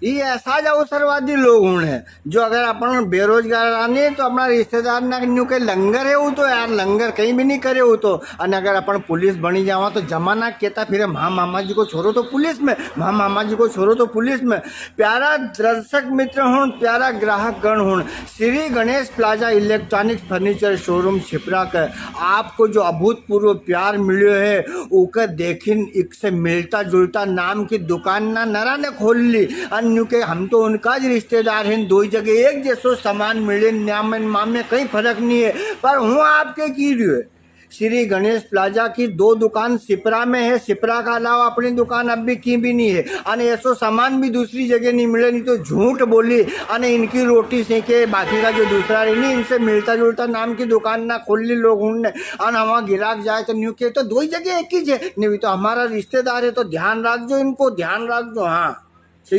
ये ऐसा જ अवसरवादी लोग है जो अगर अपन बेरोजगार आने तो अपना रिश्तेदार ना न्यू के लंगर है वो तो यार लंगर कहीं भी नहीं करे वो तो। और अगर अपन पुलिस बनी जावा तो जमाना कहता फिर हाँ मामा जी को छोड़ो तो पुलिस में, हाँ मामा जी को छोड़ो तो पुलिस में। प्यारा दर्शक मित्र हो, प्यारा ग्राहक गण हो, Shri Ganesh plaza electronics furniture showroom Chhipra का आपको जो अभूतपूर्व प्यार मिलो है ओकर देखिन एक से मिलता जुलता नाम की दुकान ना नरा ने खोल ली। अन्य के हम तो उनका ज रिश्तेदार हैं, दो ही जगह एक जैसो सामान मिले नाम में कहीं फर्क नहीं है। पर हूँ आपके की रही है श्री गणेश प्लाजा की दो दुकान सिपरा में है, सिपरा का अलावा अपनी दुकान अब भी की भी नहीं है। अने ऐसो सामान भी दूसरी जगह नहीं मिले, नहीं तो झूठ बोली अने इनकी रोटी सेके बाकी का जो दूसरा रही इनसे मिलता जुलता नाम की दुकान ना खोल ली लोग उनने। अन वहाँ गिराक जाए तो न्यू के तो दो ही जगह एक ही है, नहीं तो हमारा रिश्तेदार है तो ध्यान रख जो इनको, ध्यान रख जो। हाँ